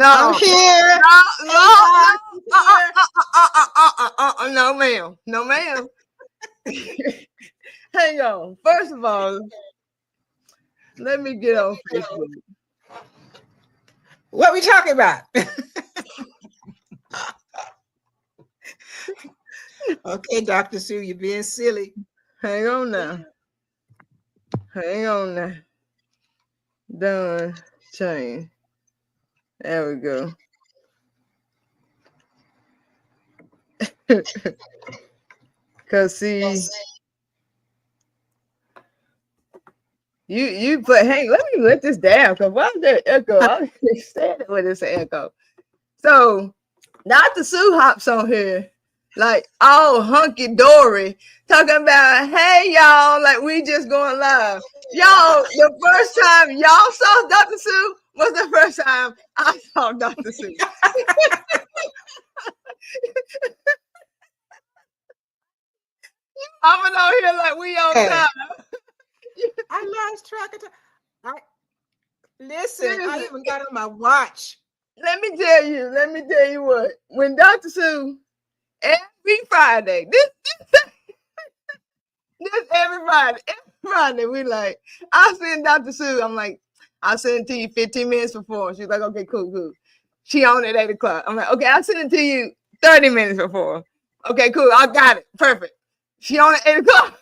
I'm No, here. Hey, no, God, I'm here. no, ma'am. No, ma'am. Hang on. First of all, let me get on Facebook. What we talking about? Okay, Dr. Sue, you're being silly. Hang on now. Hang on now. Done. Change. There we go. Cause see, you put hang. Let me let this down. Cause why is there echo? I can't stand it when it's an echo. So Dr. Sue hops on here like all hunky dory, talking about, hey y'all, like we just going live. Y'all, the first time y'all saw Dr. Sue was the first time I saw Dr. Sue. I'm on here like we on Hey, time. I lost track of time. I listen, I Seriously, even got on my watch. let me tell you what. When Dr. Sue, every Friday, this every Friday, we like, I send Dr. Sue, I'm like, I'll send it to you 15 minutes before. She's like, okay, cool. She on at 8 o'clock. I'm like, okay, I'll send it to you 30 minutes before. Okay, cool, I got it. Perfect. She on at 8 o'clock.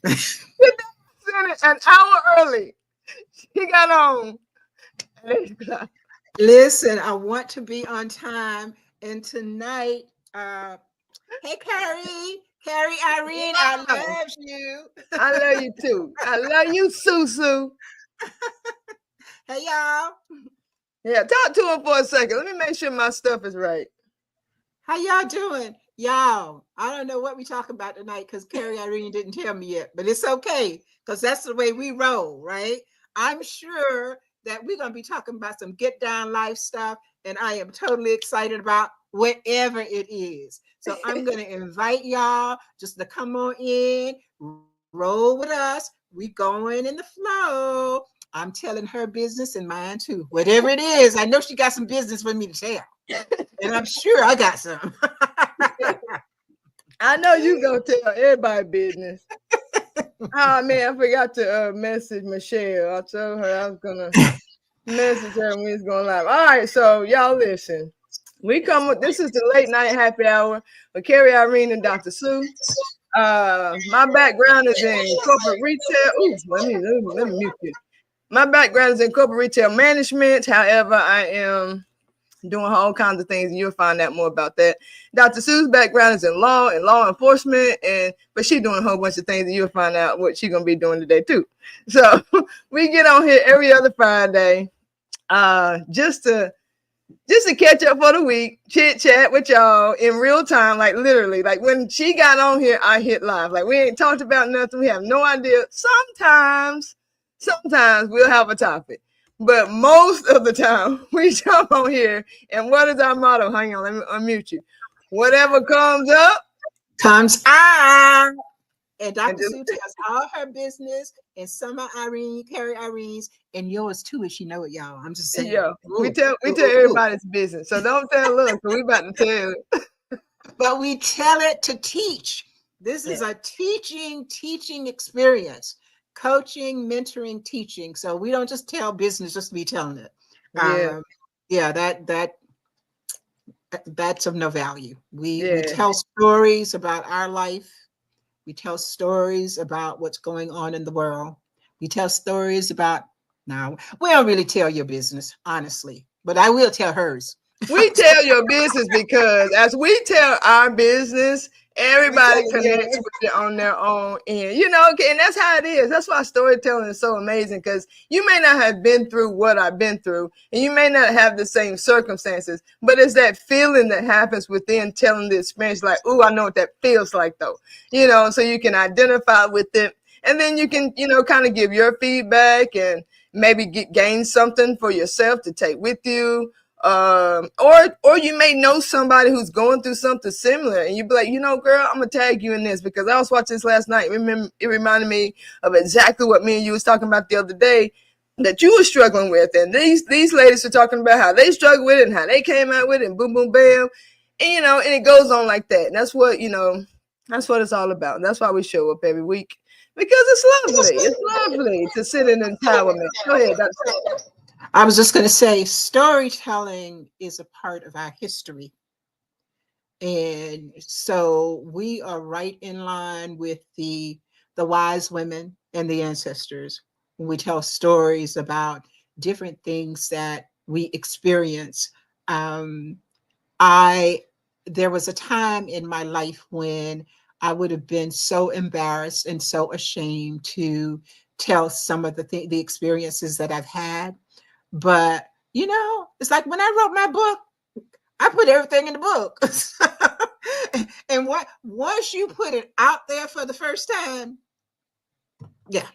Send it an hour early. She got on at 8 o'clock. Listen, I want to be on time. And tonight, uh, hey Carrie Irene, I Yeah. love you. I love you too. I love you, Susu. Hey y'all. Yeah, talk to him for a second. Let me make sure my stuff is right. How y'all doing? Y'all, I don't know what we talking about tonight because Carrie Irene didn't tell me yet, but it's okay because that's the way we roll, right? I'm sure that we're going to be talking about some get down life stuff, and I am totally excited about whatever it is. So I'm going to invite y'all just to come on in, roll with us. We going in the flow. I'm telling her business and mine too. Whatever it is, I know she got some business for me to tell. And I'm sure I got some. I know you gonna tell everybody business. Oh man, I forgot to message Michelle. I told her I was gonna message her when we was going live. All right, so y'all listen. We come with this is the late night happy hour with Carrie Irene and Dr. Sue. My background is in corporate retail. Ooh, let me mute you. My background is in corporate retail management. However, I am doing all kinds of things, and you'll find out more about that. Dr. Sue's background is in law and law enforcement, but she's doing a whole bunch of things, and you'll find out what she's gonna be doing today too. So we get on here every other Friday, just to catch up for the week, chit chat with y'all in real time, like literally, like when she got on here, I hit live. Like we ain't talked about nothing, we have no idea. Sometimes we'll have a topic. But most of the time, we jump on here, and what is our motto? Hang on, let me unmute you. Whatever comes up, Comes on. And and Dr. just Sue tells all her business, and some of Irene, Carrie Irene's, and yours too, if she know it, y'all. I'm just saying. yeah, we Ooh, tell ooh, ooh, ooh. everybody's business. So don't tell us, because we about to tell it. But we tell it to teach. This Yeah. is a teaching experience, coaching, mentoring, teaching. So we don't just tell business just to be telling it. Yeah, Yeah, that's of no value. We yeah. tell stories about our life. We tell stories about what's going on in the world. We tell stories about, now, we don't really tell your business, honestly, but I will tell hers. We tell your business because as we tell our business, We tell everybody it connects yours. with it on their own end. You know, okay, and that's how it is. That's why storytelling is so amazing because you may not have been through what I've been through, and you may not have the same circumstances, but it's that feeling that happens within telling the experience, like, oh, I know what that feels like, though. You know, so you can identify with it, and then you can, kind of give your feedback and maybe gain something for yourself to take with you, or you may know somebody who's going through something similar, and you be like, girl, I'm gonna tag you in this because I was watching this last night. Remember, it reminded me of exactly what me and you was talking about the other day. that you were struggling with, and these ladies are talking about how they struggled with it and how they came out with it, and boom, boom, bam, and and it goes on like that. And that's what that's what it's all about. And that's why we show up every week, because it's lovely. It's lovely to sit in empowerment. Go ahead. I was just going to say, storytelling is a part of our history. And so we are right in line with the wise women and the ancestors when we tell stories about different things that we experience. Um, I There was a time in my life when I would have been so embarrassed and so ashamed to tell some of the experiences that I've had. But it's like when I wrote my book, I put everything in the book. And once you put it out there for the first time, yeah.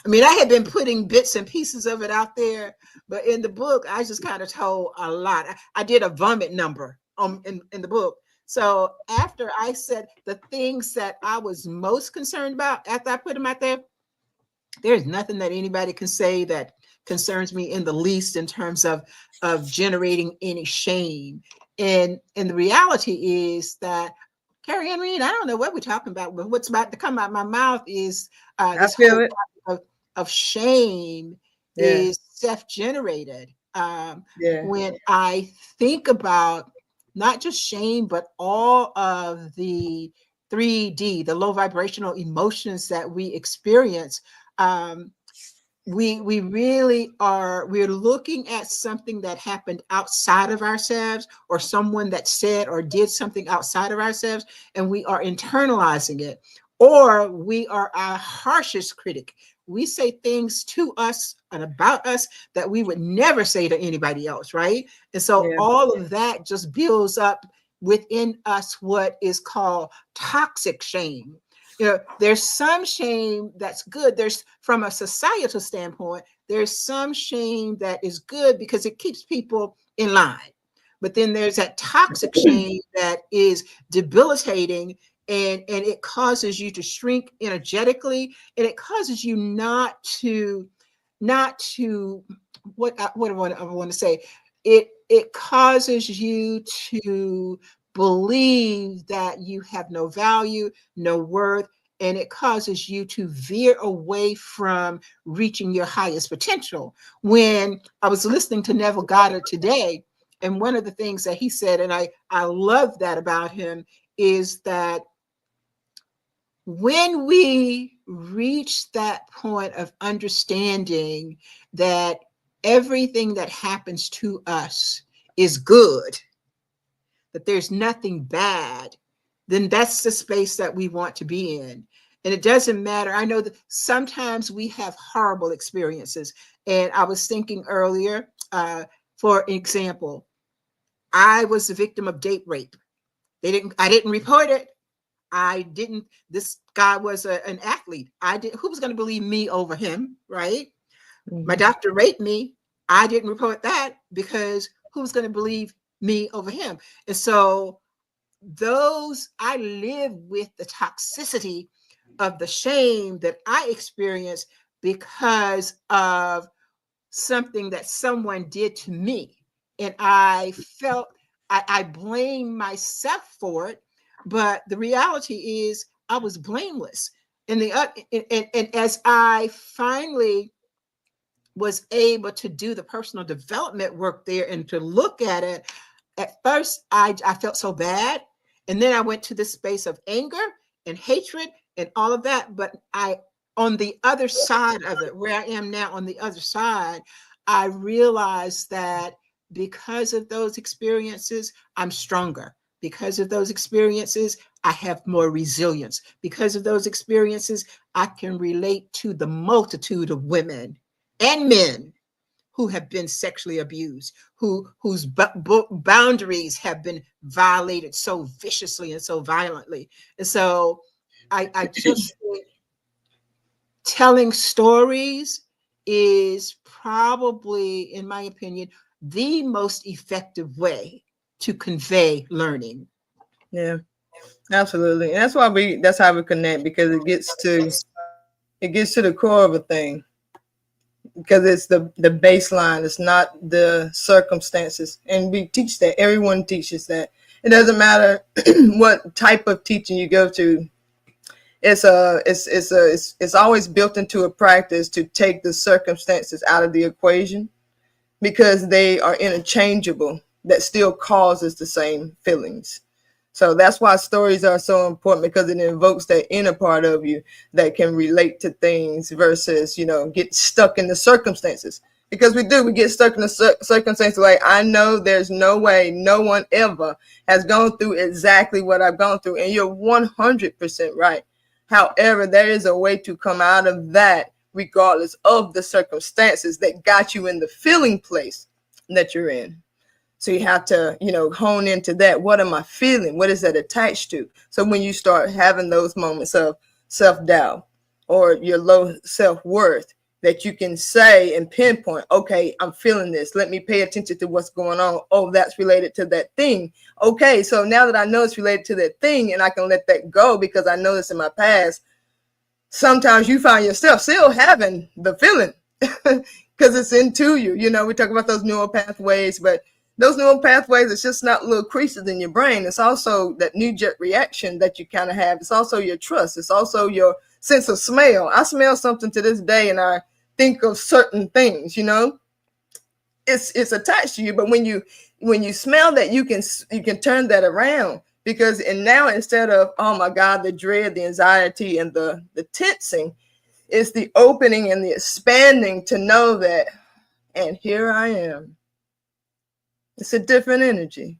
I mean, I had been putting bits and pieces of it out there, but in the book, I just kind of told a lot. I did a vomit number in the book. So after I said the things that I was most concerned about after I put them out there, there's nothing that anybody can say that concerns me in the least in terms of generating any shame. And the reality is that, Carrie Irene, I don't know what we're talking about, but what's about to come out my mouth is I this feel whole it. topic of shame Yeah. is self-generated. Yeah. When I think about not just shame, but all of the 3D, the low vibrational emotions that we experience, um, we really we're looking at something that happened outside of ourselves, or someone that said or did something outside of ourselves, and we are internalizing it, or we are our harshest critic. We say things to us and about us that we would never say to anybody else, right? And so Yeah. all of that just builds up within us what is called toxic shame. There's some shame that's good. There's, from a societal standpoint, there's some shame that is good because it keeps people in line. But then there's that toxic shame that is debilitating, and it causes you to shrink energetically, and it causes you not to what I want to say. It causes you to believe that you have no value, no worth, and it causes you to veer away from reaching your highest potential. When I was listening to Neville Goddard today, and one of the things that he said, and I love that about him, is that when we reach that point of understanding that everything that happens to us is good, that there's nothing bad, then that's the space that we want to be in. And it doesn't matter. I know that sometimes we have horrible experiences. And I was thinking earlier, for example, I was the victim of date rape. I didn't report it. I didn't. This guy was an athlete. Who was going to believe me over him, right? My doctor raped me. I didn't report that because who's going to believe me over him? And so I live with the toxicity of the shame that I experienced because of something that someone did to me. And I felt I blame myself for it, but the reality is I was blameless. And as I finally was able to do the personal development work there and to look at it, at first I felt so bad. And then I went to this space of anger and hatred and all of that. But on the other side of it, where I am now on the other side, I realized that because of those experiences, I'm stronger. Because of those experiences, I have more resilience. Because of those experiences, I can relate to the multitude of women and men who have been sexually abused, whose boundaries have been violated so viciously and so violently. And so I just think telling stories is probably, in my opinion, the most effective way to convey learning. Yeah, absolutely. And that's how we connect, because it gets to the core of a thing. because it's the baseline. It's not the circumstances. And we teach that. Everyone teaches that. It doesn't matter what type of teaching you go to. It's always built into a practice to take the circumstances out of the equation, because they are interchangeable. That still causes the same feelings. So that's why stories are so important, because it invokes that inner part of you that can relate to things versus, get stuck in the circumstances. Because we get stuck in the circumstances. Like, I know there's no way no one ever has gone through exactly what I've gone through. And you're 100% right. However, there is a way to come out of that regardless of the circumstances that got you in the feeling place that you're in. So you have to, hone into that. What am I feeling? What is that attached to? So when you start having those moments of self-doubt or your low self-worth, that you can say and pinpoint, okay, I'm feeling this. Let me pay attention to what's going on. Oh, that's related to that thing. Okay, so now that I know it's related to that thing and I can let that go because I know this in my past, sometimes you find yourself still having the feeling because it's into you. We talk about those neural pathways, but those neural pathways, it's just not little creases in your brain. It's also that knee-jerk reaction that you kind of have. It's also your trust. It's also your sense of smell. I smell something to this day and I think of certain things, it's attached to you. But when you smell that, you can turn that around, because now instead of, oh my God, the dread, the anxiety, and the tensing, it's the opening and the expanding to know that, and here I am. It's a different energy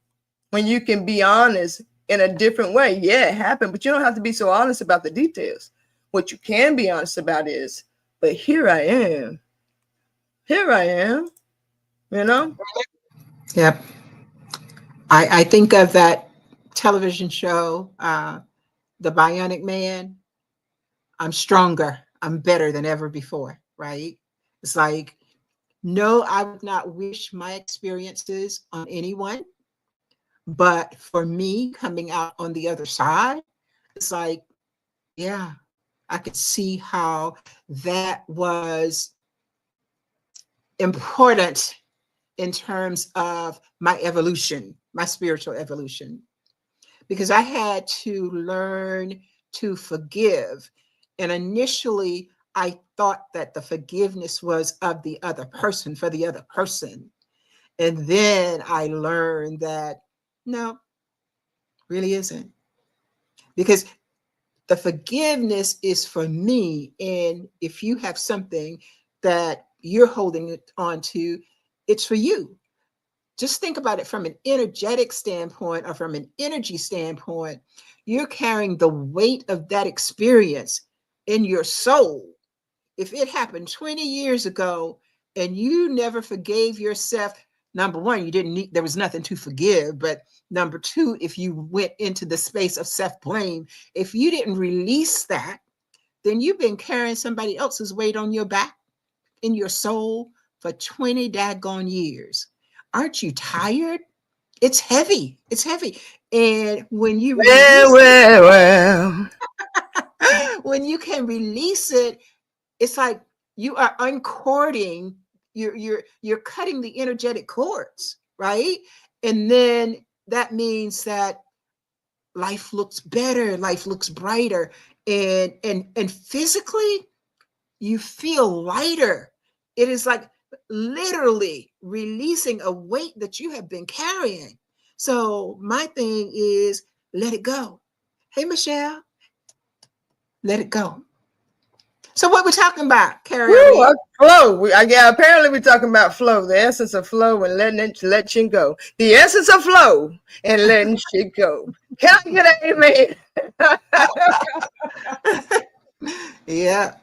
when you can be honest in a different way. Yeah, it happened, but you don't have to be so honest about the details. What you can be honest about is, but here I am. Here I am, Yep. I think of that television show, The Bionic Man. I'm stronger. I'm better than ever before, right? It's like, no, I would not wish my experiences on anyone. But for me, coming out on the other side, it's like, yeah, I could see how that was important in terms of my evolution, my spiritual evolution, because I had to learn to forgive. And initially, I thought that the forgiveness was of the other person, for the other person. And then I learned that no, really isn't. Because the forgiveness is for me. And if you have something that you're holding it on to, it's for you. Just think about it from an energetic standpoint or from an energy standpoint. You're carrying the weight of that experience in your soul. If it happened 20 years ago and you never forgave yourself, number one, you didn't need, there was nothing to forgive. But number two, if you went into the space of self-blame, if you didn't release that, then you've been carrying somebody else's weight on your back, in your soul, for 20 daggone years. Aren't you tired? It's heavy. It's heavy. And when you release well. when you can release it, it's like you are uncording, you're cutting the energetic cords, right? And then that means that life looks better, life looks brighter, and physically you feel lighter. It is like literally releasing a weight that you have been carrying. So my thing is, let it go. Hey, Michelle, let it go. So what we're talking about, Carrie Irene? Flow. Apparently we're talking about flow, the essence of flow and let shit go. The essence of flow and letting shit go. Can I get an amen? Yeah.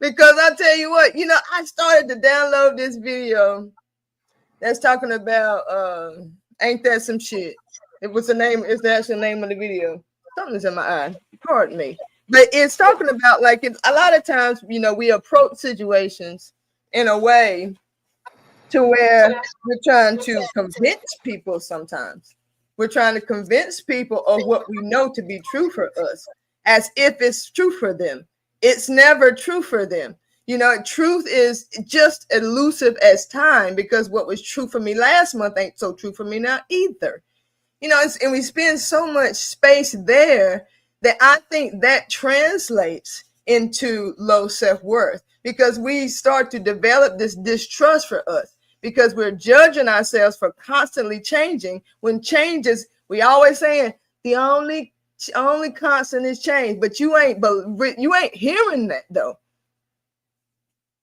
Because I tell you what, I started to download this video that's talking about ain't that some shit. It was the name, it's the actual name of the video. Something's in my eye. Pardon me. But it's talking about, like, it's a lot of times, we approach situations in a way to where we're trying to convince people sometimes. We're trying to convince people of what we know to be true for us, as if it's true for them. It's never true for them. You know, truth is just elusive as time, because what was true for me last month ain't so true for me now either. You know, and we spend so much space there that I think that translates into low self-worth, because we start to develop this distrust for us, because we're judging ourselves for constantly changing, when change is, we always saying the only constant is change, but you ain't hearing that though.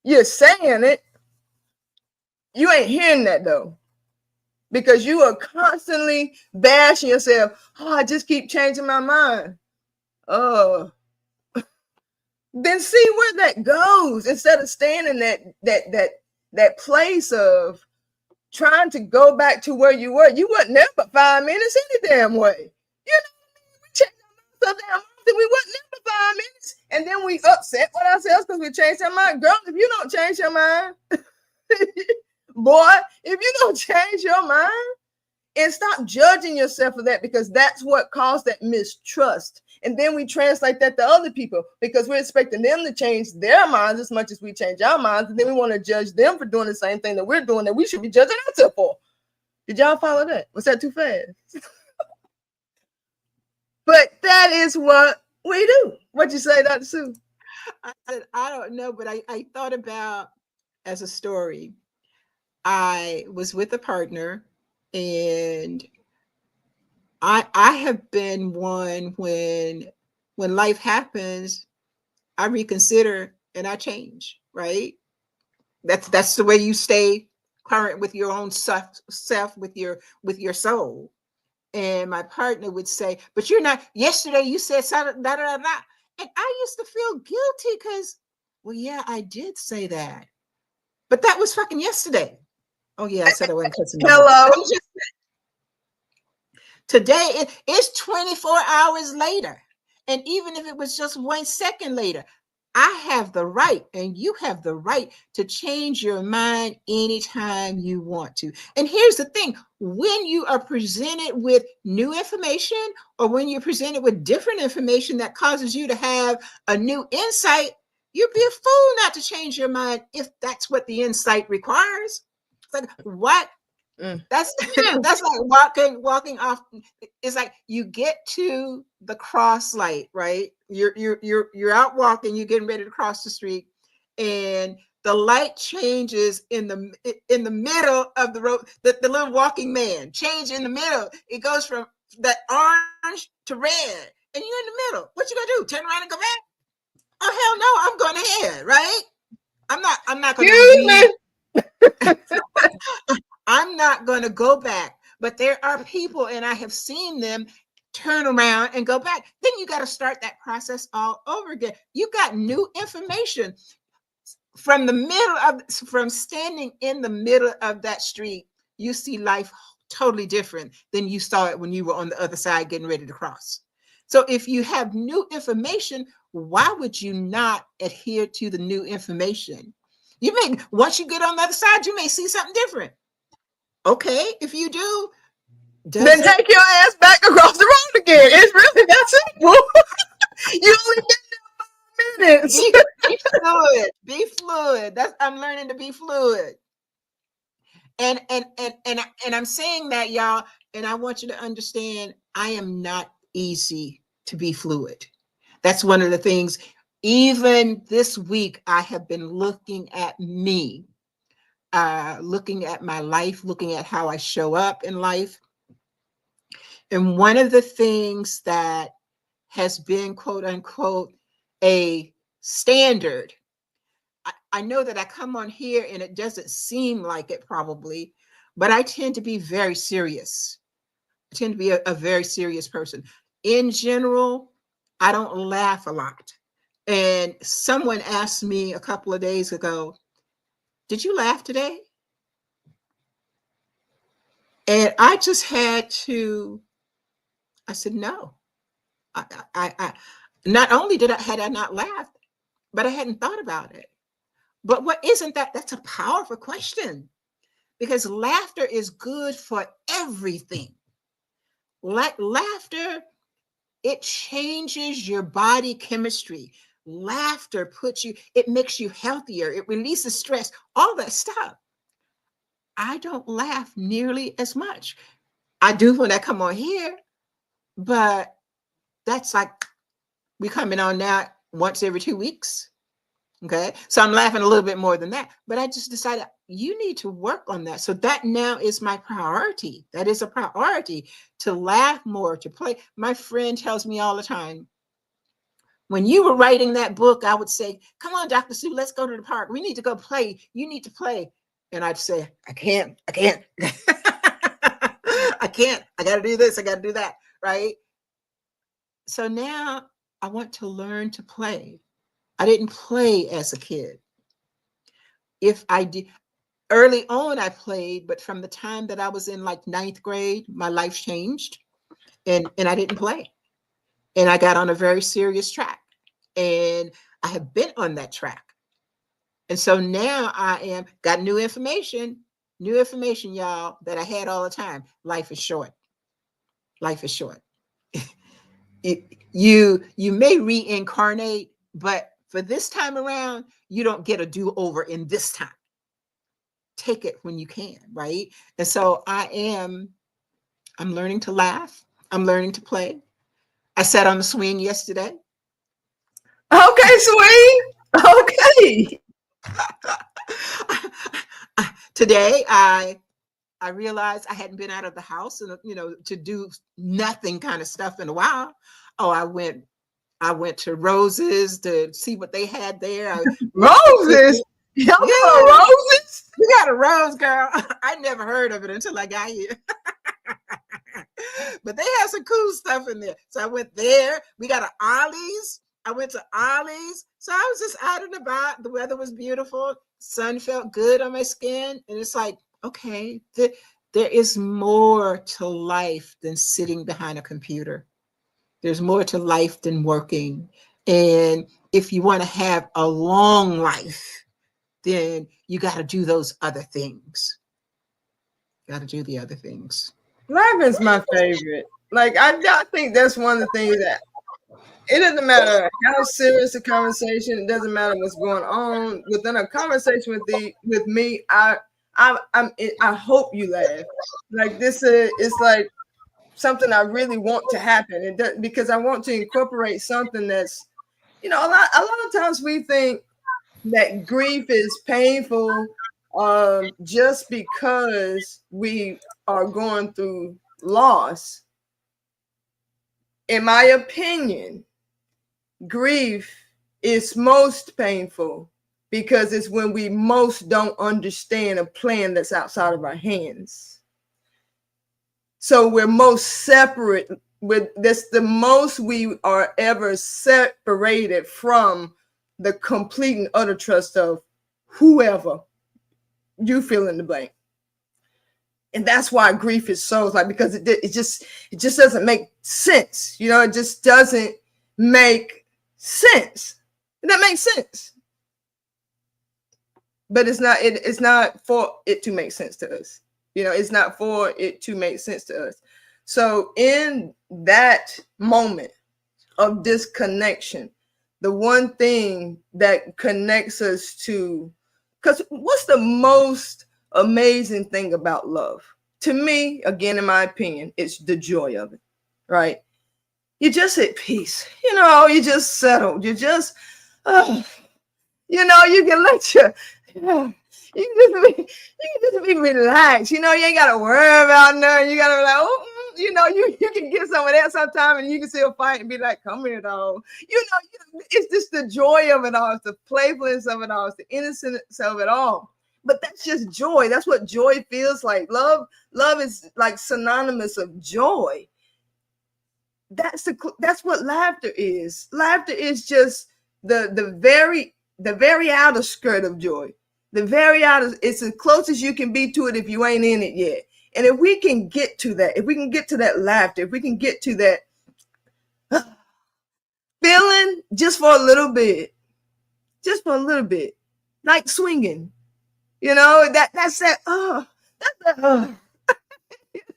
You're saying it, you ain't hearing that though, because you are constantly bashing yourself. Oh, I just keep changing my mind. Oh, then see where that goes, instead of staying in that place of trying to go back to where you were. You wasn't there but 5 minutes any damn way. You know, we changed our minds so damn often, we wasn't there for 5 minutes, and then we upset with ourselves because we changed our mind. Girl, if you don't change your mind, boy, if you don't change your mind, and stop judging yourself for that, because that's what caused that mistrust. And then we translate that to other people, because we're expecting them to change their minds as much as we change our minds. And then we want to judge them for doing the same thing that we're doing, that we should be judging ourselves for. Did y'all follow that? Was that too fast? But that is what we do. What'd you say, Dr. Sue? I said, I don't know, but I thought about, as a story, I was with a partner, and I have been one, when life happens, I reconsider and I change, right? That's the way you stay current with your own self, with your soul. And my partner would say, but you're not, yesterday you said da da da da. And I used to feel guilty because, well, yeah, I did say that. But that was fucking yesterday. Oh yeah, I said I wasn't cussing. Hello. Today it's 24 hours later. And even if it was just 1 second later, I have the right, and you have the right, to change your mind anytime you want to. And here's the thing, when you are presented with new information, or when you're presented with different information that causes you to have a new insight, you'd be a fool not to change your mind if that's what the insight requires. It's like, what? That's like walking off. It's like you get to the cross light, right? You're out walking, you're getting ready to cross the street, and the light changes in the middle of the road. The little walking man change in the middle. It goes from that orange to red, and you're in the middle. What you gonna do? Turn around and go back? Oh hell no! I'm going ahead, right? I'm not going to. I'm not going to go back, but there are people, and I have seen them turn around and go back. Then you got to start that process all over again. You got new information from standing in the middle of that street. You see life totally different than you saw it when you were on the other side getting ready to cross. So if you have new information, why would you not adhere to the new information? Once you get on the other side, you may see something different. Okay, if you do, then take your ass back across the road again. It's really that simple. You only been there 5 minutes. Be fluid. Be fluid. I'm learning to be fluid. And I'm saying that, y'all, and I want you to understand, I am not easy to be fluid. That's one of the things. Even this week, I have been looking at me. Looking at my life, looking at how I show up in life. And one of the things that has been, quote unquote, a standard, I know that I come on here and it doesn't seem like it probably, but I tend to be very serious. I tend to be a very serious person. In general, I don't laugh a lot. And someone asked me a couple of days ago, did you laugh today? And I just had to, I said, no. I not only had I not laughed, but I hadn't thought about it. But what isn't that? That's a powerful question, because laughter is good for everything. Like laughter, it changes your body chemistry. laughter puts you, it makes you healthier, it releases stress, all that stuff. I don't laugh nearly as much. I do when I come on here, but that's like we coming on now once every 2 weeks. Okay. So I'm laughing a little bit more than that. But I just decided you need to work on that. So that now is my priority. That is a priority, to laugh more, to play. My friend tells me all the time, when you were writing that book, I would say, come on, Dr. Sue, let's go to the park. We need to go play. You need to play. And I'd say, I can't. I can't. I can't. I got to do this. I got to do that. Right. So now I want to learn to play. I didn't play as a kid. If I did, early on I played, but from the time that I was in like 9th grade, my life changed, and I didn't play. And I got on a very serious track, and I have been on that track. And so now I am got new information, y'all, that I had all the time. Life is short. Life is short. You may reincarnate, but for this time around, you don't get a do-over in this time. Take it when you can, right? And so I'm learning to laugh. I'm learning to play. I sat on the swing yesterday. Okay, swing. Okay. Today, I realized I hadn't been out of the house and to do nothing kind of stuff in a while. Oh, I went to Roses to see what they had there. Roses? Y'all got roses? You got a rose, girl. I never heard of it until I got here. But they have some cool stuff in there. So I went there. We got an Ollie's. I went to Ollie's. So I was just out and about. The weather was beautiful. Sun felt good on my skin. And it's like, okay, there is more to life than sitting behind a computer. There's more to life than working. And if you want to have a long life, then you got to do those other things. Got to do the other things. Laughing's my favorite. Like, I think that's one of the things that it doesn't matter how serious the conversation. It doesn't matter what's going on within a conversation with me. I hope you laugh. Like, this is, it's like something I really want to happen. Because I want to incorporate something that's, a lot of times we think that grief is painful just because we are going through loss. In my opinion, grief is most painful because it's when we most don't understand a plan that's outside of our hands. So we're most separate. That's the most we are ever separated from the complete and utter trust of whoever you fill in the blank. And that's why grief is so, like, because it just doesn't make sense. It just doesn't make sense. That makes sense. But it's not for it to make sense to us. It's not for it to make sense to us. So in that moment of disconnection, the one thing that connects us to, because what's the most amazing thing about love? To me, again, in my opinion, it's the joy of it, right? You're just at peace. You just settled. You just, you can let you can just be relaxed. You ain't got to worry about nothing. You got to be like, oh, you can get some of that sometime and you can still fight and be like, come here, though. It's just the joy of it all. It's the playfulness of it all. It's the innocence of it all. But that's just joy. That's what joy feels like. Love is like synonymous of joy. That's what laughter is. Laughter is just the very outer skirt of joy. The very outer, it's as close as you can be to it if you ain't in it yet. And if we can get to that, if we can get to that laughter, if we can get to that feeling just for a little bit, like swinging, that's that, no,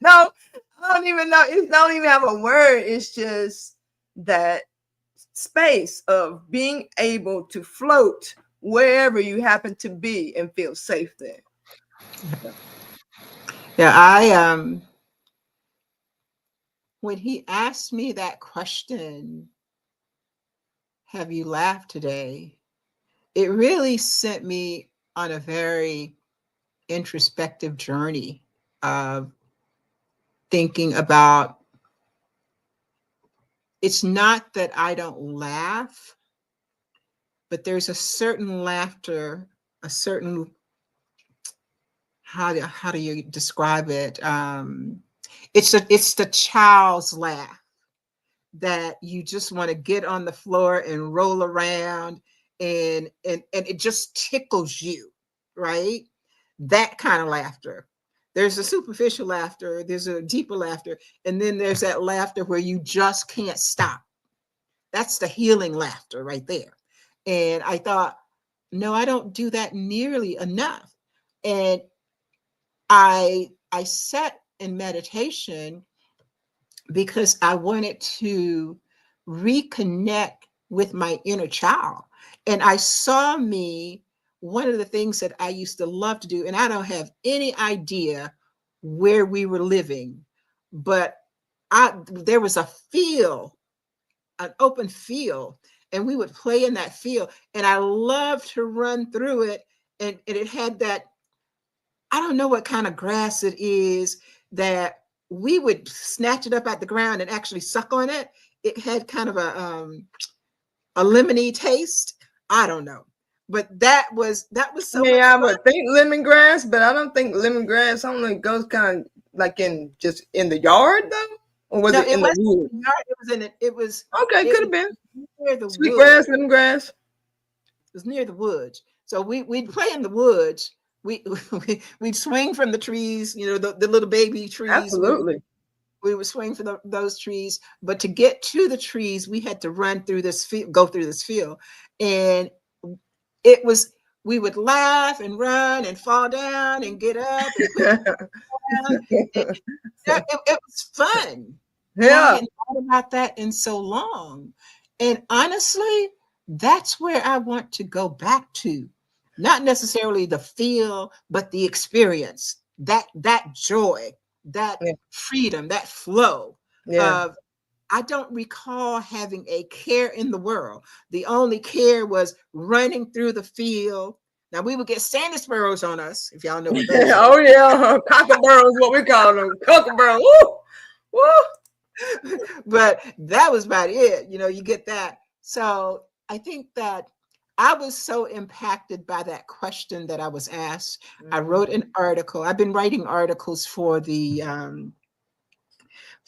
I don't even know. It don't even have a word. It's just that space of being able to float wherever you happen to be and feel safe there. Yeah, I when he asked me that question, have you laughed today? It really sent me on a very introspective journey of thinking about, it's not that I don't laugh, but there's a certain laughter, a certain, how do you describe it? It's the child's laugh that you just want to get on the floor and roll around, and it just tickles you, right? That kind of laughter. There's a superficial laughter, there's a deeper laughter, and then there's that laughter where you just can't stop. That's the healing laughter right there. And I thought, no, I don't do that nearly enough. And I sat in meditation because I wanted to reconnect with my inner child. And I saw me, one of the things that I used to love to do, and I don't have any idea where we were living, but there was a field, an open field, and we would play in that field. And I loved to run through it. And it had that, I don't know what kind of grass it is, that we would snatch it up at the ground and actually suck on it. It had kind of a lemony taste. I don't know, but that was so much I fun. would think lemongrass, but I don't think lemongrass only goes kind of like in the yard though, or was it in the woods? It was in it. It was okay. Could have been near the sweetgrass, lemongrass. It was near the woods, so we'd play in the woods. We'd swing from the trees, the little baby trees. Absolutely. We would swing from those trees, but to get to the trees, we had to run through this field, go through this field. And we would laugh and run and fall down and get up. And it was fun. Yeah. I hadn't thought about that in so long. And honestly, that's where I want to go back to. Not necessarily the feel, but the experience, that joy, that freedom, that flow of, I don't recall having a care in the world. The only care was running through the field. Now we would get sandy sparrows on us, if y'all know what those are. Oh yeah, cockaburros, what we call them, cockaburros. Woo, woo. But that was about it. You get that. So I think that I was so impacted by that question that I was asked. I wrote an article. I've been writing articles for the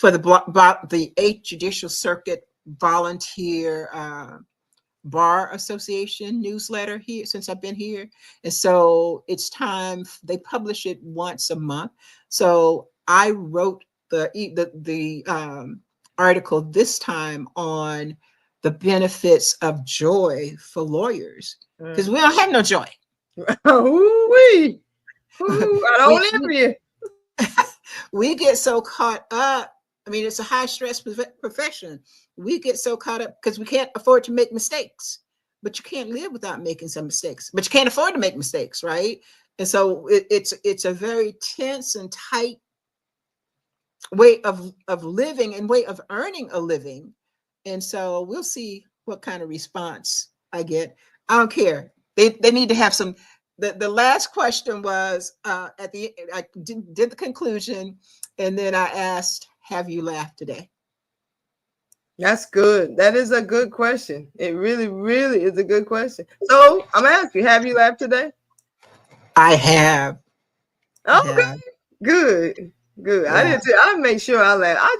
8th Judicial Circuit Volunteer Bar Association newsletter here since I've been here. And so it's time, they publish it once a month. So I wrote the article this time on the benefits of joy for lawyers, because we don't have no joy. I don't envy you. We get so caught up. I mean, it's a high stress profession. We get so caught up because we can't afford to make mistakes, but you can't live without making some mistakes, but you can't afford to make mistakes, right? And so it's a very tense and tight way of living and way of earning a living. And so we'll see what kind of response I get. I don't care. They need to have some. The last question was at the, I did the conclusion, and then I asked, have you laughed today? That's good. That is a good question. It really, really is a good question. So I'm asking you, have you laughed today? I have. Okay. Yeah. Good. Yeah. I did too. I make sure I laugh. I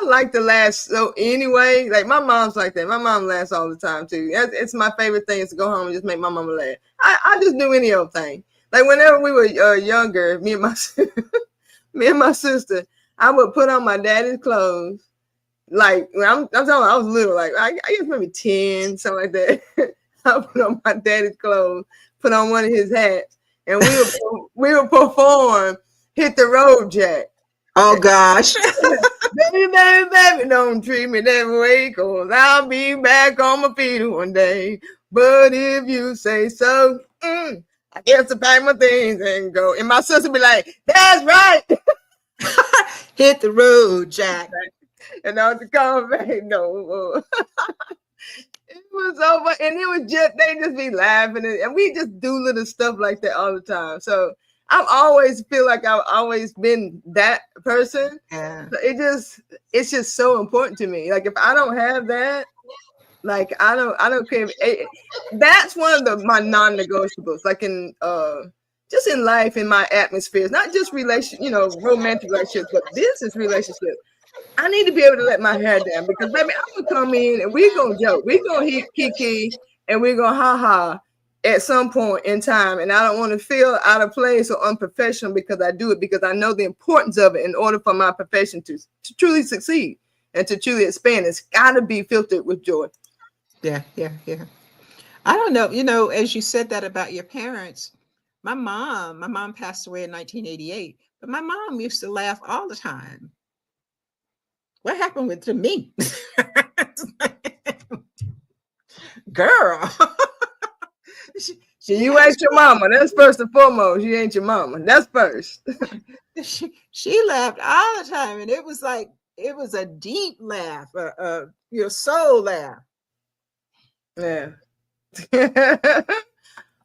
like to laugh. So anyway, like my mom's like that. My mom laughs all the time too. It's my favorite thing is to go home and just make my mama laugh. I just do any old thing. Like whenever we were younger, me and my sister, I would put on my daddy's clothes. Like when I'm talking, I was little, like I guess maybe 10, something like that. I put on my daddy's clothes, put on one of his hats, and we would perform "Hit the Road, Jack." Oh gosh. Baby, baby, baby, don't treat me that way, 'cause I'll be back on my feet one day. But if you say so, I guess to pack my things and go. And my sister be like, that's right. Hit the road, Jack. And not to come back no more. It was over, and it was just they just be laughing, and we just do little stuff like that all the time. So I've always feel like I've always been that person. Yeah. So it's just so important to me. Like if I don't have that, like I don't care. That's one of my non-negotiables. Like in just in life, in my atmospheres, not just romantic relationships, but business relationships. I need to be able to let my hair down because, baby, I'm gonna come in and we're gonna joke, we're gonna hit kiki, and we're gonna ha ha at some point in time. And I don't want to feel out of place or unprofessional because I do it because I know the importance of it in order for my profession to truly succeed and to truly expand. It's got to be filtered with joy. Yeah, yeah, yeah. I don't know. As you said that about your parents, my mom passed away in 1988, but my mom used to laugh all the time. What happened to me? Girl. You ain't your mama. That's first and foremost. You ain't your mama. That's first. she laughed all the time, and it was a deep laugh, your soul laugh. Yeah.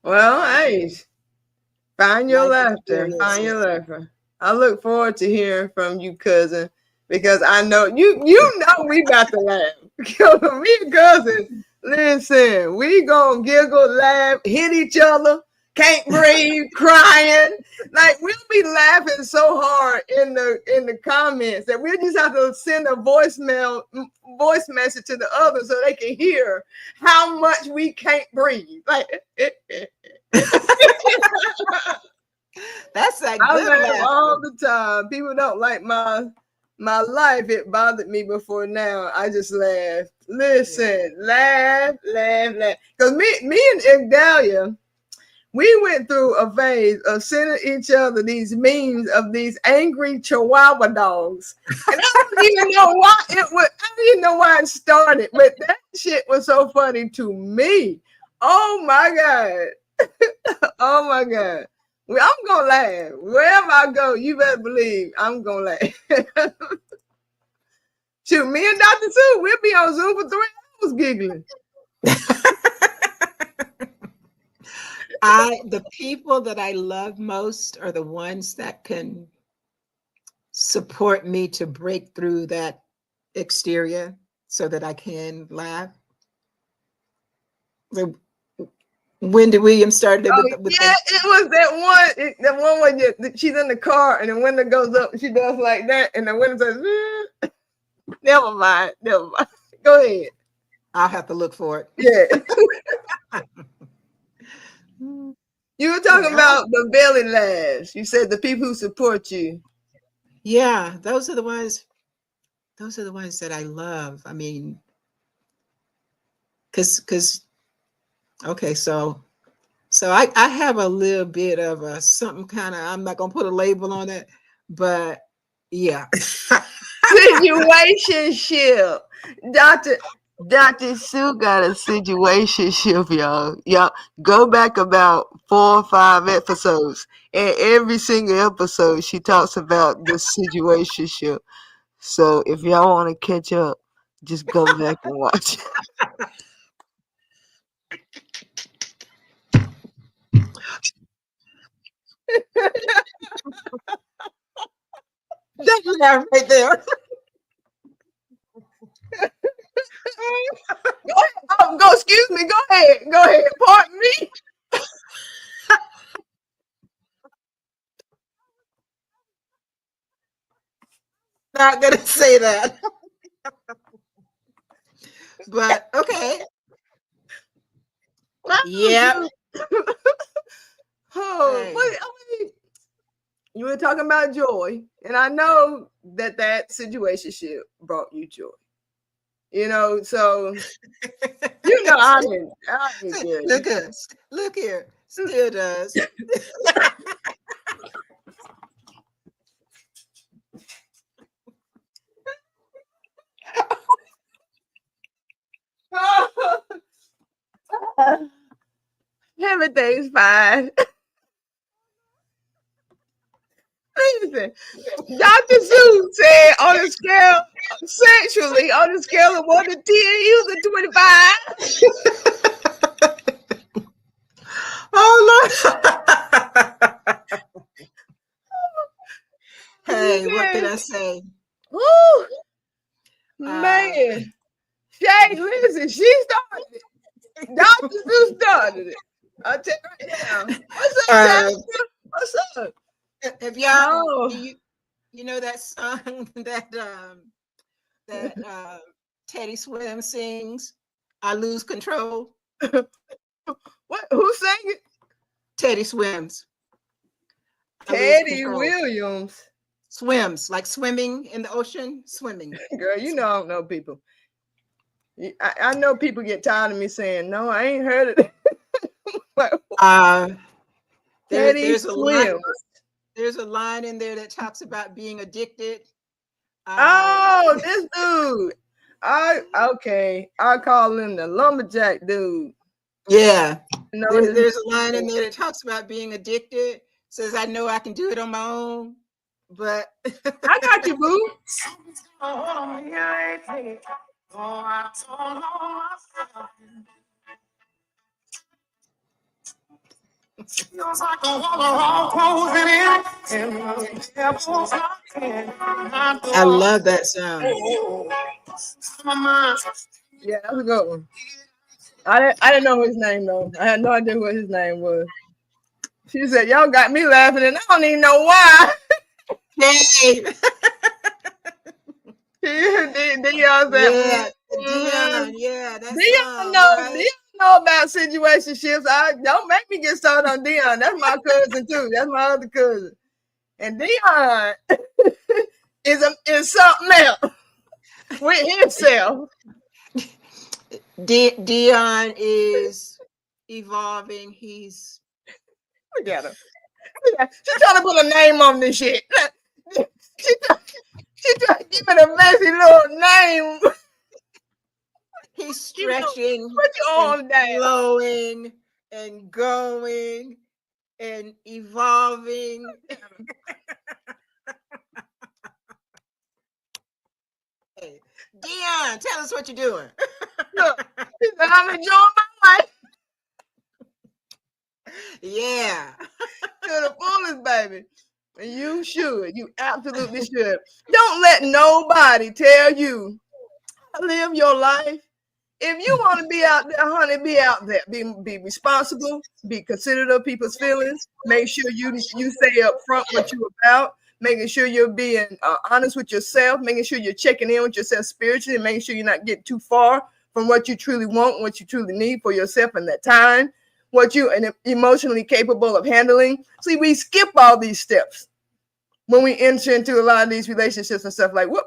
Well, hey, find your laughter. Find your laughter. I look forward to hearing from you, cousin, because I know you know we about to laugh. Me and cousin, listen, we gonna giggle, laugh, hit each other, can't breathe, crying. Like we'll be laughing so hard in the comments that we'll just have to send a voice message to the other so they can hear how much we can't breathe. Like that's that I good laugh laugh all the time. People don't like my life. It bothered me before now. I just laugh. Listen, laugh. Because me and Igdalia, we went through a phase of sending each other these memes of these angry Chihuahua dogs. And I don't even know why I don't even know why it started, but that shit was so funny to me. Oh my God. Oh my God. Well, I'm gonna laugh. Wherever I go, you better believe I'm gonna laugh. Shoot, me and Dr. Sue, we'll be on Zoom for 3 hours giggling. The people that I love most are the ones that can support me to break through that exterior so that I can laugh. Wendy Williams started it with it was that one where she's in the car and the window goes up and she does like that and the window says, never mind. Go ahead. I'll have to look for it. Yeah. You were talking about the belly laughs. You said the people who support you. Yeah, those are the ones that I love. I mean, because okay, so I have a little bit of a something kind of, I'm not gonna put a label on it, but yeah. Situationship. Dr. Sue got a situationship, y'all. Y'all go back about 4 or 5 episodes, and every single episode she talks about the situationship. So if y'all want to catch up, just go back and watch. That laugh right there. Excuse me. Go ahead. Pardon me. Not gonna say that. But okay. Yeah. You were talking about joy, and I know that situationship brought you joy. So I didn't. Look here, still does. everything's fine. Listen, Dr. Sue said on a scale, sexually, on a scale of 1 to 10, he was a 25. Oh, Lord. Hey, what can I say? Woo! Man. Shay, listen, she started it. Dr. Sue started it. I'll tell you right now. What's up, Shay? What's up? If y'all, you know that song that Teddy Swim sings, "I Lose Control"? What? Who sang it? Teddy Swims. Teddy Williams. Swims, like swimming in the ocean, swimming. Girl, you know I don't know people. I know people get tired of me saying, no, I ain't heard of it. There's a line in there that talks about being addicted. This dude. Okay. I call him the lumberjack dude. Yeah. There's a line in there that talks about being addicted. Says, I know I can do it on my own, but I got you, boo. Feels like a wall around closing in. I love that sound. Yeah, that's a good one. I didn't know his name though. I had no idea what his name was. She said, y'all got me laughing and I don't even know why. Hey. Dion said, Dion, yeah, that's Dion know about situationships. Don't make me get started on Dion. That's my cousin too. That's my other cousin. And Dion is something else with himself. Dion is evolving. He's look at her. She's trying to put a name on this shit. She's trying to give it a messy little name. He's stretching, put your arm down, flowing, and going, and evolving. Hey, Dion, tell us what you're doing. Look, I'm enjoying my life. Yeah. To the fullest, baby. And you should. You absolutely should. Don't let nobody tell you to live your life. If you want to be out there, honey, be out there. Be responsible. Be considerate of people's feelings. Make sure you say up front what you're about. Making sure you're being honest with yourself. Making sure you're checking in with yourself spiritually. And making sure you're not getting too far from what you truly want, what you truly need for yourself in that time. What you are emotionally capable of handling. See, we skip all these steps when we enter into a lot of these relationships and stuff. Like, what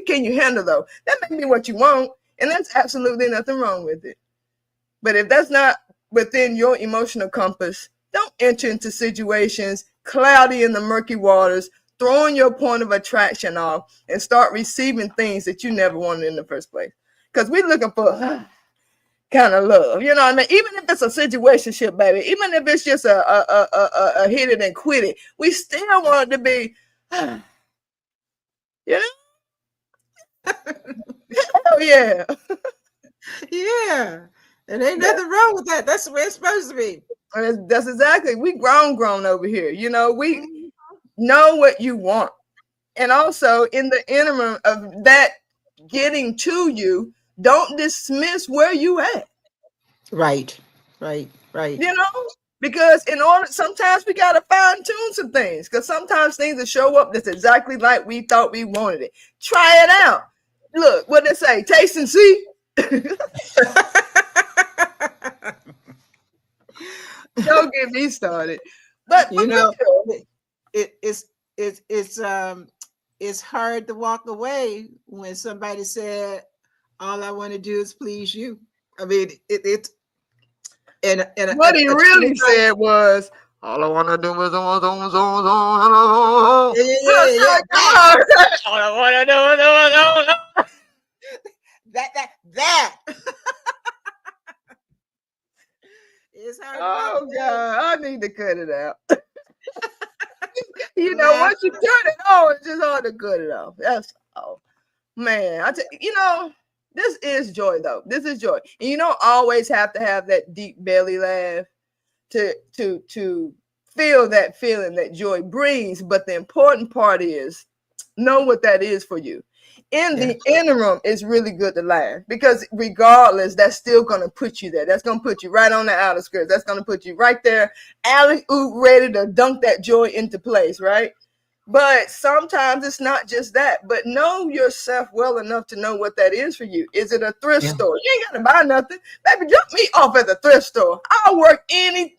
can you handle though? That may be what you want, and that's absolutely nothing wrong with it. But if that's not within your emotional compass, don't enter into situations cloudy in the murky waters, throwing your point of attraction off, and start receiving things that you never wanted in the first place. Because we're looking for kind of love, you know what I mean? Even if it's a situationship, baby, even if it's just a hit it and quit it, we still want it to be, you know? Hell yeah. Yeah. There ain't nothing wrong with that. That's the way it's supposed to be. That's exactly. We grown over here. You know, we know what you want. And also in the interim of that getting to you, don't dismiss where you at. Right. You know, because sometimes we got to fine tune some things, because sometimes things will show up that's exactly like we thought we wanted it. Try it out. Look, what they say, taste and see. Don't get me started. But you know, it's hard to walk away when somebody said, all I want to do is please you. I mean, what he really said was, all I want to do is all I want to do is it's how it Oh goes. God, I need to cut it out. Laugh. Once you turn it on, it's just hard to cut it off. That's all. Man, this is joy though. This is joy. And you don't always have to have that deep belly laugh to feel that feeling that joy brings. But the important part is know what that is for you. In the interim, it's really good to laugh because regardless, that's still going to put you there. That's going to put you right on the outer skirts. That's going to put you right there, alley-oop, ready to dunk that joy into place, right? But sometimes it's not just that, but know yourself well enough to know what that is for you. Is it a thrift store? You ain't got to buy nothing. Baby, drop me off at the thrift store. I'll work any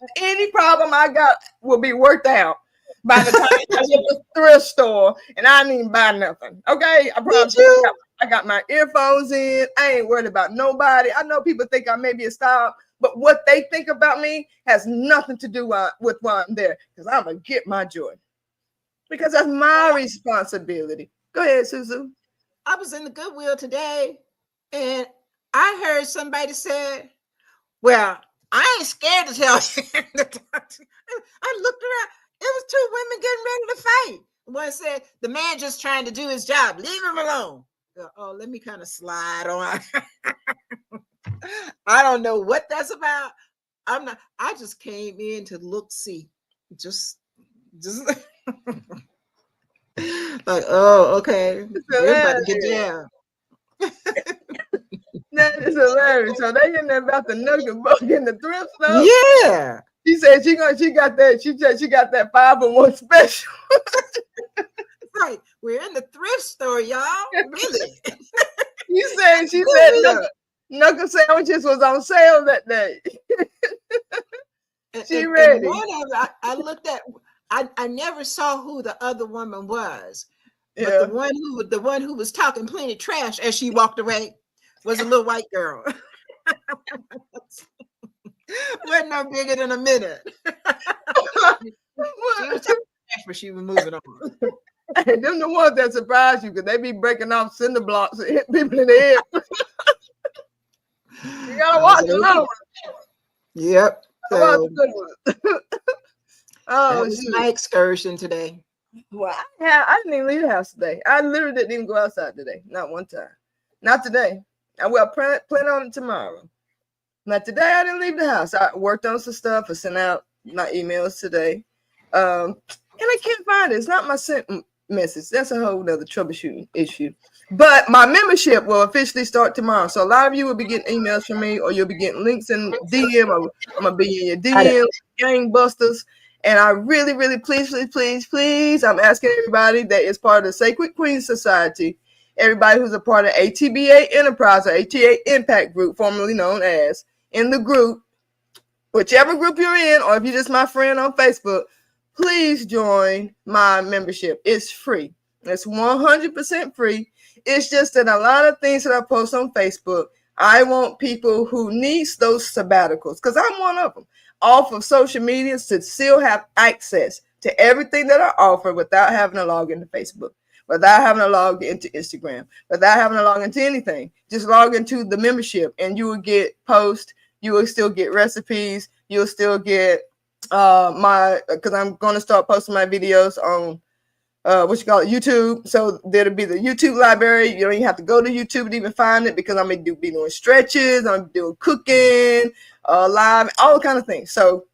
problem I got will be worked out by the time I get to the thrift store and I didn't even buy nothing. Okay? I promise you. I got my earphones in. I ain't worried about nobody. I know people think I may be a style, but what they think about me has nothing to do with why I'm there because I'm going to get my joy. Because that's my responsibility. Go ahead, Suzu. I was in the Goodwill today and I heard somebody say, well, I ain't scared to tell you. I looked around. It was two women getting ready to fight. One said, the man just trying to do his job. Leave him alone. Oh, let me kind of slide on. I don't know what that's about. I just came in to look, see. Just like, oh, okay. We're about to get down. That is hilarious. So they in there about the nugget book in the thrift store. Yeah. She said she got that 5-for-1 special. Right. We're in the thrift store, y'all. Really. She said nugget sandwiches was on sale that day. She ready. I looked at. I never saw who the other woman was, but Yeah. the one who was talking plenty trash as she walked away was a little white girl. Wasn't no bigger than a minute. She was talking trash, but she was moving on. Hey, them the ones that surprise you because they be breaking off cinder blocks and hit people in the head. You gotta watch the little one. Yep. So, that was my excursion today. Well, I didn't even leave the house today. I literally didn't even go outside today. Not one time. Not today. I will plan on it tomorrow. Not today. I didn't leave the house. I worked on some stuff. I sent out my emails today. And I can't find it. It's not my sent message. That's a whole other troubleshooting issue. But my membership will officially start tomorrow. So a lot of you will be getting emails from me, or you'll be getting links in DM. Or I'm gonna be in your DM, gangbusters. And I really, really, please, I'm asking everybody that is part of the Sacred Queens Society, everybody who's a part of ATBA Enterprise or ATA Impact Group, formerly known as, in the group, whichever group you're in, or if you're just my friend on Facebook, please join my membership. It's free. It's 100% free. It's just that a lot of things that I post on Facebook, I want people who needs those sabbaticals, because I'm one of them, off of social media to still have access to everything that I offer without having to log into Facebook, without having to log into Instagram, without having to log into anything. Just log into the membership and you will get posts, you will still get recipes, you'll still get because I'm going to start posting my videos on YouTube. So there'll be the YouTube library. You don't even have to go to YouTube to even find it, because I'm going to be doing stretches, I'm doing cooking, live, all kind of things. So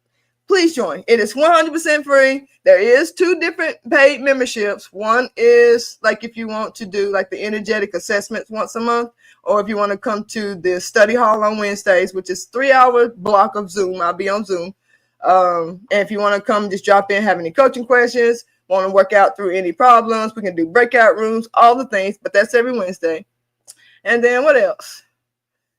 please join. It is 100% free. There is 2 different paid memberships. One is like if you want to do like the energetic assessments once a month, or if you want to come to the study hall on Wednesdays, which is 3-hour block of Zoom. I'll be on Zoom. And if you want to come, just drop in, have any coaching questions, want to work out through any problems, we can do breakout rooms, all the things, but that's every Wednesday. And then what else?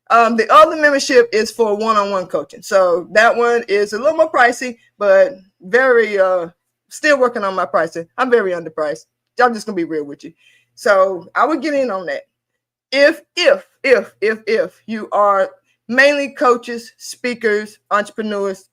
The other membership is for one-on-one coaching. So that one is a little more pricey, but very, still working on my pricing. I'm very underpriced. I'm just going to be real with you. So I would get in on that. If you are mainly coaches, speakers, entrepreneurs,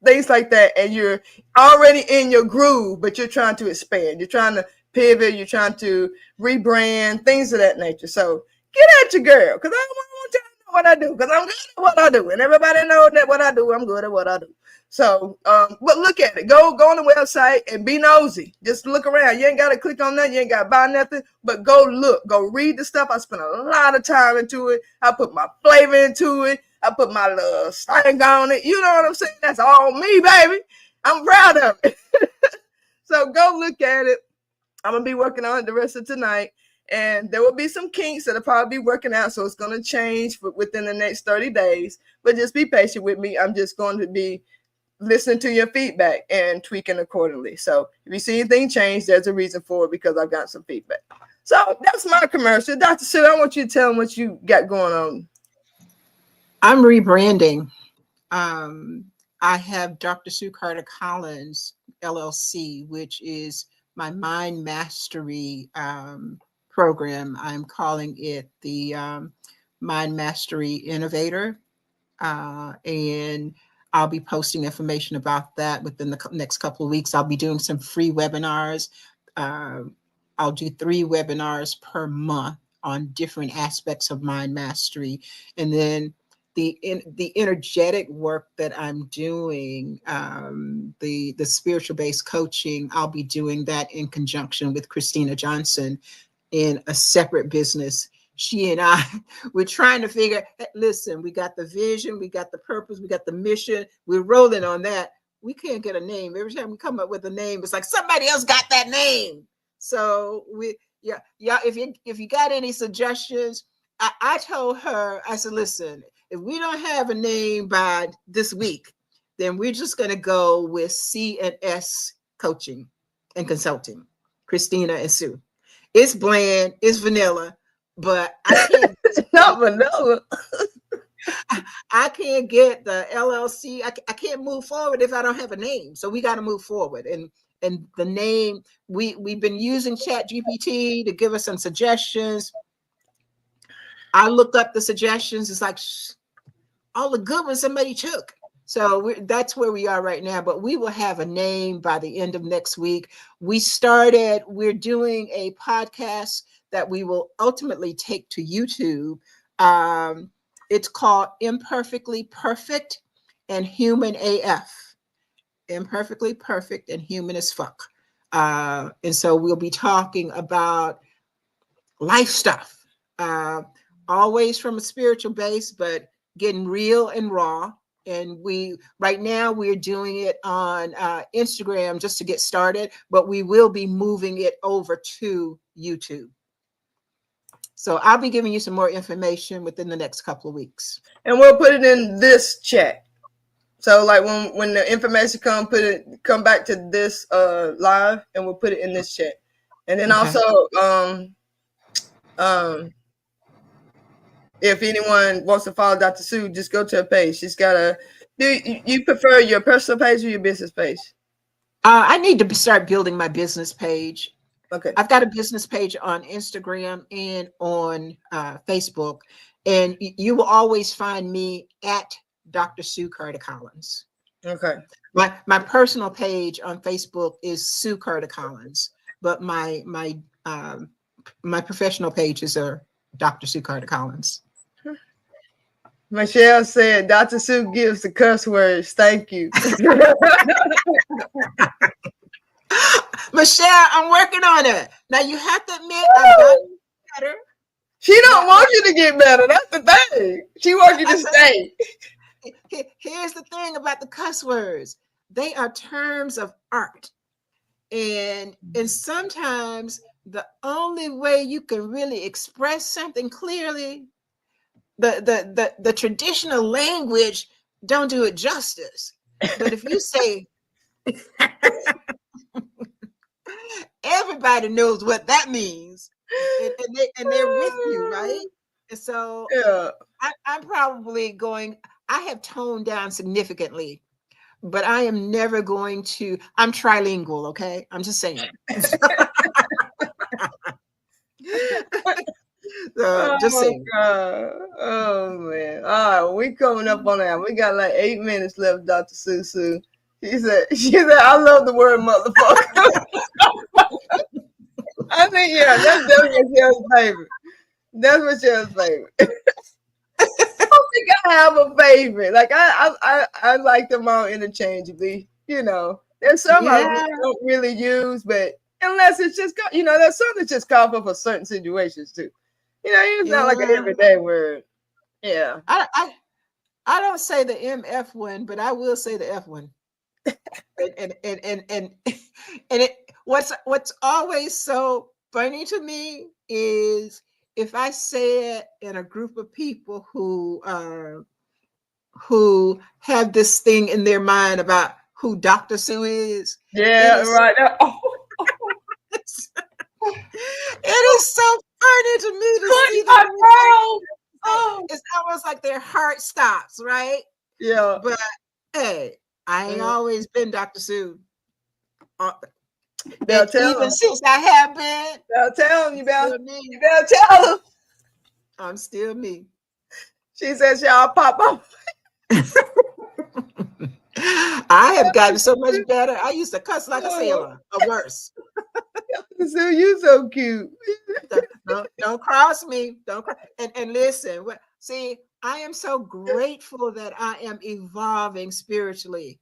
things like that, and you're already in your groove, but you're trying to expand, you're trying to pivot, you're trying to rebrand, things of that nature. So get at your girl, because I don't want y'all to what I do because I'm good at what I do, and everybody knows that what I do, I'm good at what I do. So, but look at it. Go on the website and be nosy. Just look around. You ain't got to click on nothing. You ain't got to buy nothing. But go look. Go read the stuff. I spent a lot of time into it. I put my flavor into it. I put my little stank on it. You know what I'm saying? That's all me, baby. I'm proud of it. So go look at it. I'm going to be working on it the rest of tonight. And there will be some kinks that will probably be working out. So it's going to change within the next 30 days. But just be patient with me. I'm just going to be listening to your feedback and tweaking accordingly. So if you see anything change, there's a reason for it because I've got some feedback. So that's my commercial. Dr. Sue, I want you to tell them what you got going on. I'm rebranding. I have Dr. Sue Carter Collins, LLC, which is my mind mastery program. I'm calling it the Mind Mastery Innovator. And I'll be posting information about that within the next couple of weeks. I'll be doing some free webinars. I'll do 3 webinars per month on different aspects of mind mastery. And then the energetic work that I'm doing, the spiritual based coaching, I'll be doing that in conjunction with Christina Johnson in a separate business. She and I, we're trying to figure, listen, we got the vision, we got the purpose, we got the mission, we're rolling on that. We can't get a name. Every time we come up with a name, it's like somebody else got that name. So if you got any suggestions, I told her, I said, listen, if we don't have a name by this week, then we're just going to go with C&S Coaching and Consulting, Christina and Sue. It's bland, it's vanilla, but I can't. Not vanilla. I can't get the LLC. I can't move forward if I don't have a name. So we got to move forward. And the name, we've been using ChatGPT to give us some suggestions. I looked up the suggestions. It's like all the good ones somebody took. So that's where we are right now. But we will have a name by the end of next week. We're doing a podcast that we will ultimately take to YouTube. It's called Imperfectly Perfect and Human AF. Imperfectly Perfect and Human as Fuck. And so we'll be talking about life stuff, always from a spiritual base, but getting real and raw. And right now we're doing it on Instagram just to get started, but we will be moving it over to YouTube. So I'll be giving you some more information within the next couple of weeks. And we'll put it in this chat. So like when the information come back to this live, and we'll put it in this chat. And then Okay. Also if anyone wants to follow Dr. Sue, just go to her page. She's got do you prefer your personal page or your business page? I need to start building my business page. Okay. I've got a business page on Instagram and on Facebook, and you will always find me at Dr. Sue Carter Collins. Okay. My personal page on Facebook is Sue Carter Collins, but my professional pages are Dr. Sue Carter Collins. Michelle said, Dr. Sue gives the cuss words. Thank you. Michelle, I'm working on it. Now you have to admit, I've gotten better. She don't want you to get better. That's the thing. She wants you to stay. Here's the thing about the cuss words. They are terms of art. And sometimes the only way you can really express something clearly, the traditional language don't do it justice. But if you say, everybody knows what that means, and they're with you, right? And so yeah. I'm probably I have toned down significantly, but I am never going to, I'm trilingual, okay? I'm just saying. Just saying. God. Oh man. All right, we coming up on that. We got like 8 minutes left, Dr. Sue. She said, I love the word motherfucker. I think, yeah, that's definitely Michelle's favorite. That's Michelle's favorite. have a favorite. Like I like them all interchangeably. You know, there's some I Yeah. really don't really use, but unless it's just there's some that just call for certain situations too. You know, it's not like an Yeah. everyday word. Yeah. I don't say the MF one, but I will say the F one. And and it what's always so funny to me is if I say it in a group of people who have this thing in their mind about who Dr. Sue is. It Yeah, is right. it is so funny to me to see them. Oh, It's almost like their heart stops, right? yeah. But hey, I ain't always been Dr. Sue. Uh, They'll and tell even them. since I have been, They'll tell them. I'm still You me. better tell them. I'm still me. She says y'all pop up. I have gotten so much better. I used to cuss like a sailor, or worse. So you so cute. Don't cross me. Don't cross. And listen. See, I am so grateful that I am evolving spiritually.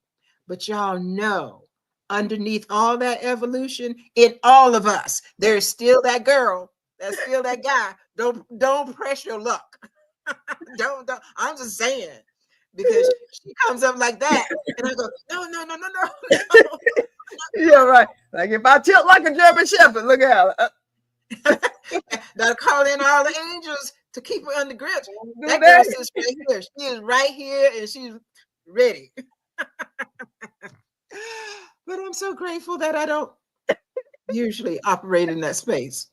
But y'all know, underneath all that evolution, in all of us, there's still that girl. There's still that guy. Don't press your luck. don't. I'm just saying because she comes up like that, and I go, no. Yeah, right. Like if I tilt like a German Shepherd, look at her. Gotta call in all the angels to keep her under grips. Do That girl that. sits right here. She is right here and she's ready. But I'm so grateful that I don't usually operate in that space.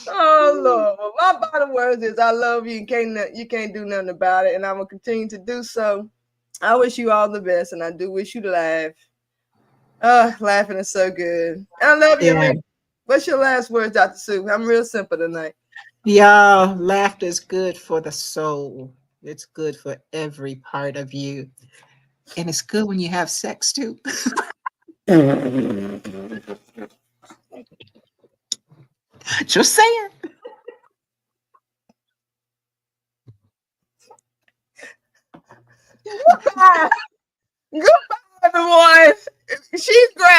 Oh Lord. Well, my bottom words is I love you and you can't do nothing about it, and I'm gonna continue to do so. I wish you all the best, and I do wish you to laugh. Laughing is so good. I love you. Yeah. What's your last words, Dr. Sue? I'm real simple tonight. Yeah, laughter is good for the soul. It's good for every part of you. And it's good when you have sex too. Just saying. Goodbye. Goodbye, everyone. She's great.